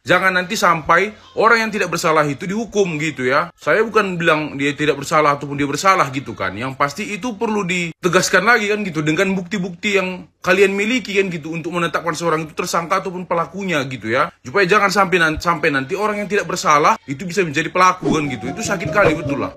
Jangan nanti sampai orang yang tidak bersalah itu dihukum gitu ya. Saya bukan bilang dia tidak bersalah ataupun dia bersalah gitu kan. Yang pasti itu perlu ditegaskan lagi kan gitu, dengan bukti-bukti yang kalian miliki kan gitu, untuk menetapkan seorang itu tersangka ataupun pelakunya gitu ya. Supaya jangan sampai nanti orang yang tidak bersalah itu bisa menjadi pelaku kan gitu. Itu sakit kali betul lah.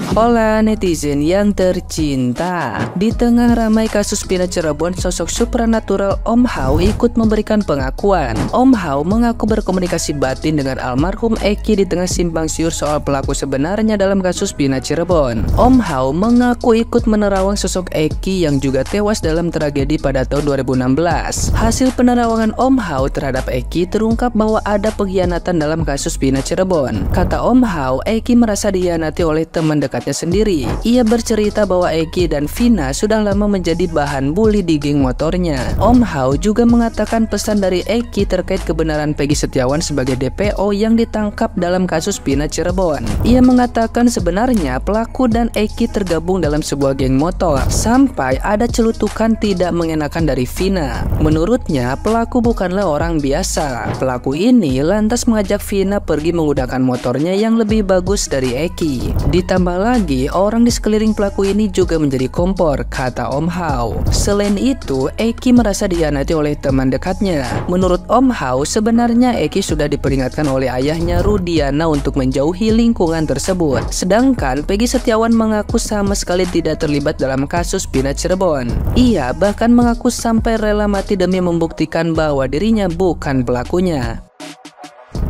Hola netizen yang tercinta, di tengah ramai kasus pindah Cirebon, sosok supranatural Om Hao ikut memberikan pengakuan. Om Hao mengaku berkomunikasi batin dengan almarhum Eki di tengah simpang siur soal pelaku sebenarnya dalam kasus pindah Cirebon. Om Hao mengaku ikut menerawang sosok Eki yang juga tewas dalam tragedi pada tahun 2016. Hasil penerawangan Om Hao terhadap Eki terungkap bahwa ada pengkhianatan dalam kasus pindah Cirebon. Kata Om Hao, Eki merasa dikhianati oleh teman dekatnya sendiri. Ia bercerita bahwa Eki dan Vina sudah lama menjadi bahan bully di geng motornya. Om Hao juga mengatakan pesan dari Eki terkait kebenaran Peggy Setiawan sebagai DPO yang ditangkap dalam kasus pindah Cirebon. Ia mengatakan sebenarnya pelaku dan Eki tergabung dalam sebuah geng motor, sampai ada celutukan tidak mengenakan dari Vina. Menurutnya pelaku bukanlah orang biasa. Pelaku ini lantas mengajak Vina pergi menggunakan motornya yang lebih bagus dari Eki. Ditambah lagi, orang di sekeliling pelaku ini juga menjadi kompor, kata Om Hao. Selain itu, Eki merasa dikhianati oleh teman dekatnya. Menurut Om Hao, sebenarnya Eki sudah diperingatkan oleh ayahnya Rudiana untuk menjauhi lingkungan tersebut. Sedangkan Peggy Setiawan mengaku sama sekali tidak terlibat dalam kasus pindah Cirebon. Ia bahkan mengaku sampai rela mati demi membuktikan bahwa dirinya bukan pelakunya.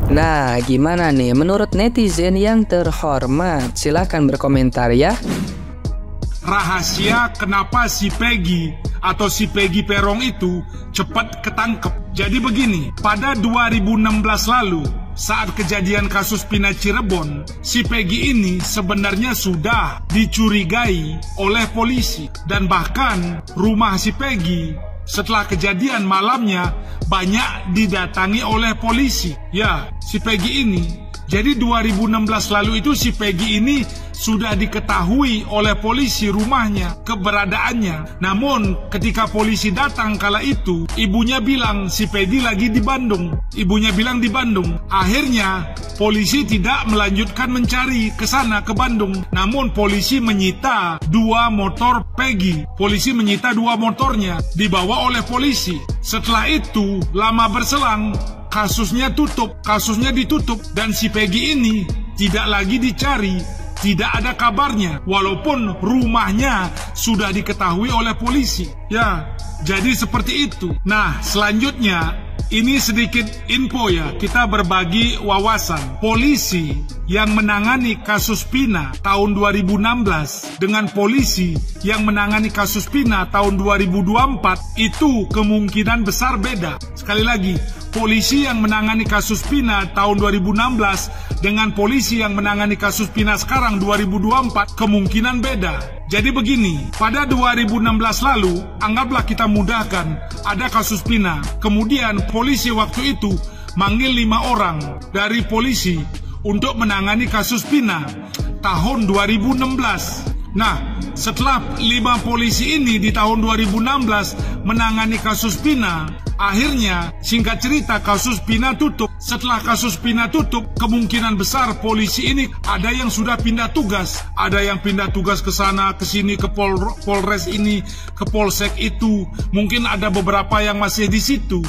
Nah, gimana nih menurut netizen yang terhormat? Silahkan berkomentar ya. Rahasia kenapa si Peggy atau si Peggy Perong itu cepat ketangkep. Jadi begini, pada 2016 lalu, saat kejadian kasus pindah Cirebon, si Peggy ini sebenarnya sudah dicurigai oleh polisi. Dan bahkan rumah si Peggy setelah kejadian malamnya banyak didatangi oleh polisi. Ya, si Peggy ini. Jadi 2016 lalu itu si Peggy ini sudah diketahui oleh polisi rumahnya, keberadaannya. Namun ketika polisi datang kala itu, ibunya bilang si Peggy lagi di Bandung. Ibunya bilang di Bandung. Akhirnya polisi tidak melanjutkan mencari ke sana, ke Bandung. Namun polisi menyita 2 motor Peggy. Polisi menyita 2 motornya, dibawa oleh polisi. Setelah itu lama berselang, kasusnya ditutup, dan si Peggy ini tidak lagi dicari, tidak ada kabarnya, walaupun rumahnya sudah diketahui oleh polisi. Ya, jadi seperti itu. Nah, selanjutnya ini sedikit info ya, kita berbagi wawasan. Polisi yang menangani kasus Pina tahun 2016 dengan polisi yang menangani kasus Pina tahun 2024 itu kemungkinan besar beda. Sekali lagi, polisi yang menangani kasus Pina tahun 2016 dengan polisi yang menangani kasus Pina sekarang 2024 kemungkinan beda. Jadi begini, pada 2016 lalu, anggaplah kita mudahkan, ada kasus Pina. Kemudian polisi waktu itu manggil 5 orang dari polisi untuk menangani kasus Pina tahun 2016. Nah, setelah 5 polisi ini di tahun 2016 menangani kasus Pina, akhirnya singkat cerita kasus Pina tutup. Setelah kasus Pina tutup, kemungkinan besar polisi ini ada yang sudah pindah tugas. Ada yang pindah tugas ke sana, ke sini, ke Polres ini, ke Polsek itu. Mungkin ada beberapa yang masih di situ.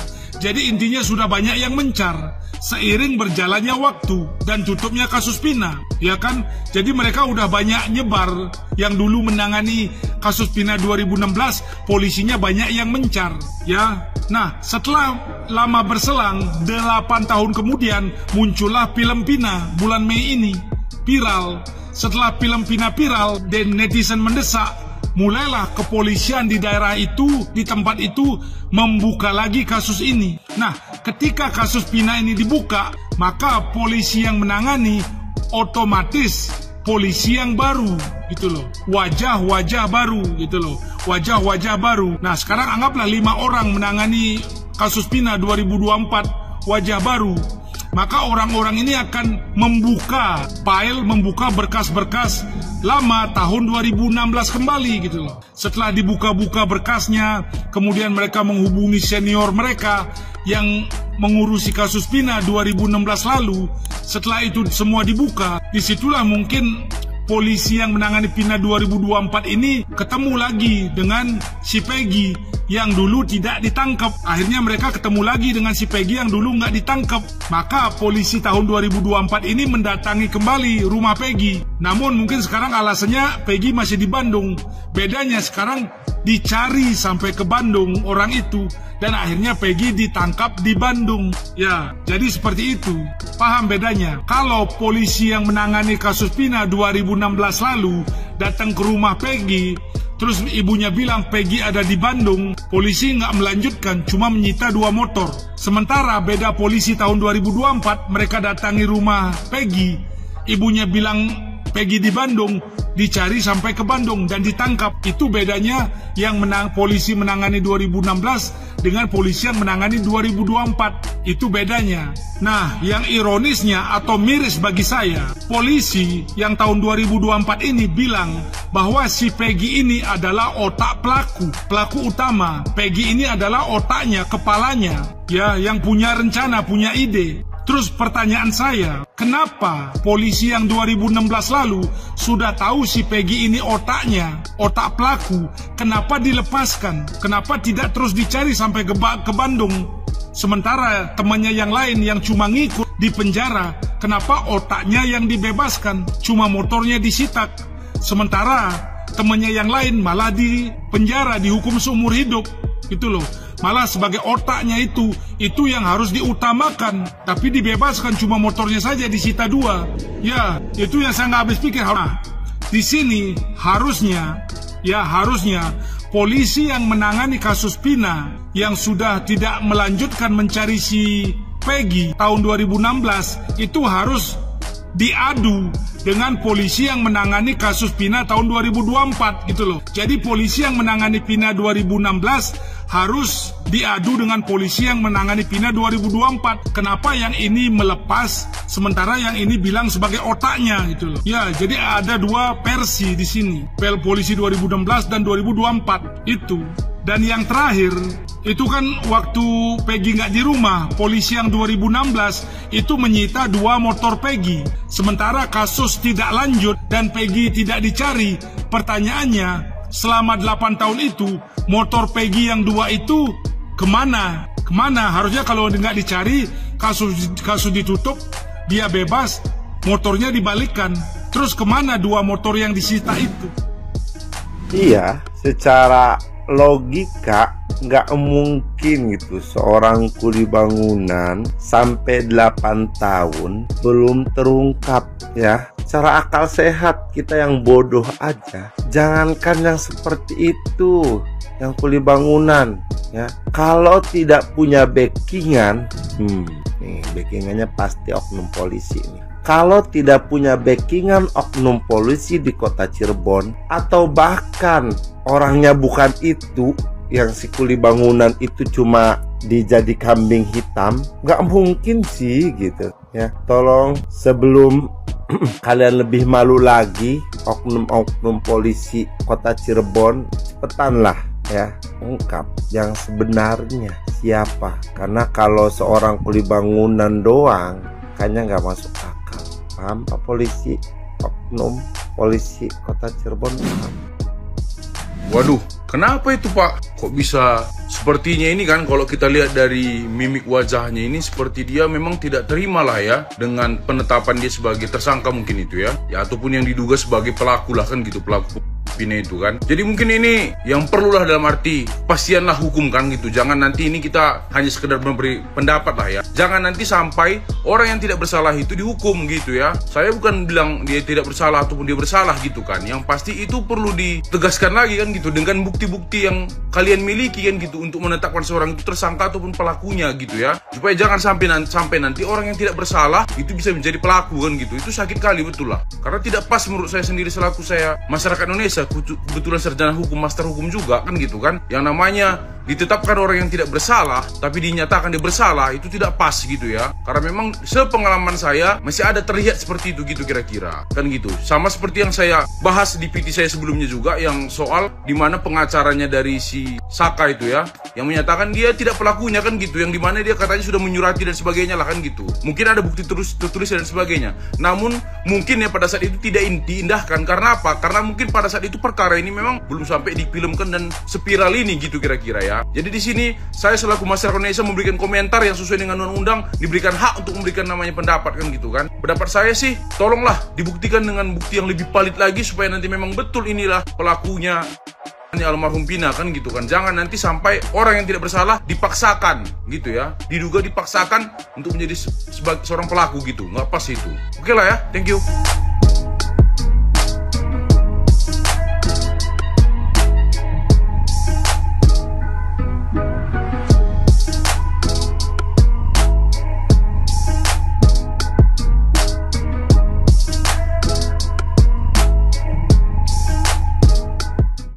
Jadi intinya sudah banyak yang mencar. Seiring berjalannya waktu dan tutupnya kasus Pina, ya kan? Jadi mereka udah banyak nyebar. Yang dulu menangani kasus Pina 2016, polisinya banyak yang mencar, ya. Nah, setelah lama berselang 8 tahun kemudian muncullah film Pina bulan Mei ini, viral. Setelah film Pina viral dan netizen mendesak, mulailah kepolisian di daerah itu, di tempat itu membuka lagi kasus ini. Nah, ketika kasus Pina ini dibuka, maka polisi yang menangani otomatis polisi yang baru gitu loh. Wajah-wajah baru gitu loh. Wajah-wajah baru. Nah, sekarang anggaplah 5 orang menangani kasus Pina 2024, wajah baru. Maka orang-orang ini akan membuka file, membuka berkas-berkas lama tahun 2016 kembali gitu loh. Setelah dibuka-buka berkasnya, kemudian mereka menghubungi senior mereka yang mengurusi kasus Pina 2016 lalu. Setelah itu semua dibuka, disitulah mungkin polisi yang menangani Pina 2024 ini ketemu lagi dengan si Peggy yang dulu tidak ditangkap. Akhirnya mereka ketemu lagi dengan si Peggy yang dulu nggak ditangkap. Maka polisi tahun 2024 ini mendatangi kembali rumah Peggy. Namun mungkin sekarang alasannya Peggy masih di Bandung. Bedanya sekarang dicari sampai ke Bandung orang itu, dan akhirnya Peggy ditangkap di Bandung. Ya, jadi seperti itu. Paham bedanya? Kalau polisi yang menangani kasus Pina 2016 lalu datang ke rumah Peggy, terus ibunya bilang Peggy ada di Bandung, polisi nggak melanjutkan, cuma menyita 2 motor. Sementara beda polisi tahun 2024, mereka datangi rumah Peggy, ibunya bilang Peggy di Bandung, dicari sampai ke Bandung dan ditangkap. Itu bedanya yang polisi menangani 2016 dengan polisi yang menangani 2024. Itu bedanya. Nah, yang ironisnya atau miris bagi saya, polisi yang tahun 2024 ini bilang bahwa si Peggy ini adalah otak pelaku utama. Peggy ini adalah otaknya, kepalanya, ya, yang punya rencana, punya ide. Terus pertanyaan saya, kenapa polisi yang 2016 lalu sudah tahu si Peggy ini otaknya, otak pelaku, kenapa dilepaskan? Kenapa tidak terus dicari sampai ke Bandung? Sementara temannya yang lain yang cuma ngikut di penjara, kenapa otaknya yang dibebaskan, cuma motornya disita? Sementara temannya yang lain malah di penjara, dihukum seumur hidup, gitu loh. Malah sebagai otaknya itu yang harus diutamakan, tapi dibebaskan, cuma motornya saja disita 2. Ya, itu yang saya nggak habis pikir. Nah, di sini harusnya polisi yang menangani kasus Pina yang sudah tidak melanjutkan mencari si Peggy tahun 2016 itu harus diadu dengan polisi yang menangani kasus Pina tahun 2024 gitu loh. Jadi polisi yang menangani Pina 2016 harus diadu dengan polisi yang menangani Pina 2024. Kenapa yang ini melepas sementara yang ini bilang sebagai otaknya gitu loh. Ya, jadi ada 2 versi di sini. Polisi 2016 dan 2024 itu. Dan yang terakhir, itu kan waktu Peggy nggak di rumah, polisi yang 2016 itu menyita 2 motor Peggy. Sementara kasus tidak lanjut dan Peggy tidak dicari. Pertanyaannya, selama 8 tahun itu, motor Peggy yang 2 itu kemana? Harusnya kalau nggak dicari, kasus ditutup, dia bebas, motornya dibalikkan. Terus kemana 2 motor yang disita itu? Iya, secara logika nggak mungkin gitu seorang kuli bangunan sampai 8 tahun belum terungkap, ya. Secara akal sehat kita yang bodoh aja, jangankan yang seperti itu, yang kuli bangunan, ya. Kalau tidak punya backingan, nih backingannya pasti oknum polisi nih. Kalau tidak punya backingan oknum polisi di kota Cirebon, atau bahkan orangnya bukan itu, yang si kuli bangunan itu cuma dijadi kambing hitam, nggak mungkin sih gitu, ya. Tolong sebelum kalian lebih malu lagi, oknum-oknum polisi kota Cirebon, cepetanlah ya ungkap yang sebenarnya siapa. Karena kalau seorang kuli bangunan doang kayaknya nggak masuk akal. Paham Pak Polisi? Oknum polisi kota Cirebon paham? Waduh, kenapa itu Pak? Kok bisa sepertinya ini kan, kalau kita lihat dari mimik wajahnya ini, seperti dia memang tidak terima lah ya dengan penetapan dia sebagai tersangka mungkin itu ya, ataupun yang diduga sebagai pelaku lah kan gitu, pelaku Pina itu kan. Jadi mungkin ini yang perlulah dalam arti pastianlah hukum kan gitu. Jangan nanti ini kita hanya sekedar memberi pendapat lah ya. Jangan nanti sampai orang yang tidak bersalah itu dihukum gitu ya. Saya bukan bilang dia tidak bersalah ataupun dia bersalah gitu kan. Yang pasti itu perlu ditegaskan lagi kan gitu, dengan bukti-bukti yang kalian miliki kan gitu, untuk menetapkan seorang itu tersangka ataupun pelakunya gitu ya. Supaya jangan sampai nanti orang yang tidak bersalah itu bisa menjadi pelaku kan gitu. Itu sakit kali betul lah. Karena tidak pas menurut saya sendiri selaku saya masyarakat Indonesia kebetulan sarjana hukum, master hukum juga kan gitu kan. Yang namanya ditetapkan orang yang tidak bersalah tapi dinyatakan dia bersalah itu tidak pas gitu ya. Karena memang sepengalaman saya masih ada terlihat seperti itu gitu kira-kira kan gitu. Sama seperti yang saya bahas di PT saya sebelumnya juga, yang soal dimana pengacaranya dari si Saka itu ya, yang menyatakan dia tidak pelakunya kan gitu, yang dimana dia katanya sudah menyurati dan sebagainya lah kan gitu. Mungkin ada bukti tertulis dan sebagainya, namun mungkin ya pada saat itu tidak diindahkan. Karena apa? Karena mungkin pada saat itu perkara ini memang belum sampai difilmkan dan spiral ini gitu kira-kira ya. Jadi di sini saya selaku masyarakat Indonesia memberikan komentar yang sesuai dengan undang-undang, diberikan hak untuk memberikan namanya pendapat kan gitu kan. Pendapat saya sih, tolonglah dibuktikan dengan bukti yang lebih valid lagi supaya nanti memang betul inilah pelakunya almarhum Pina kan gitu kan. Jangan nanti sampai orang yang tidak bersalah dipaksakan gitu ya, diduga dipaksakan untuk menjadi sebagai seorang pelaku gitu, nggak pas itu. Oke lah ya, thank you.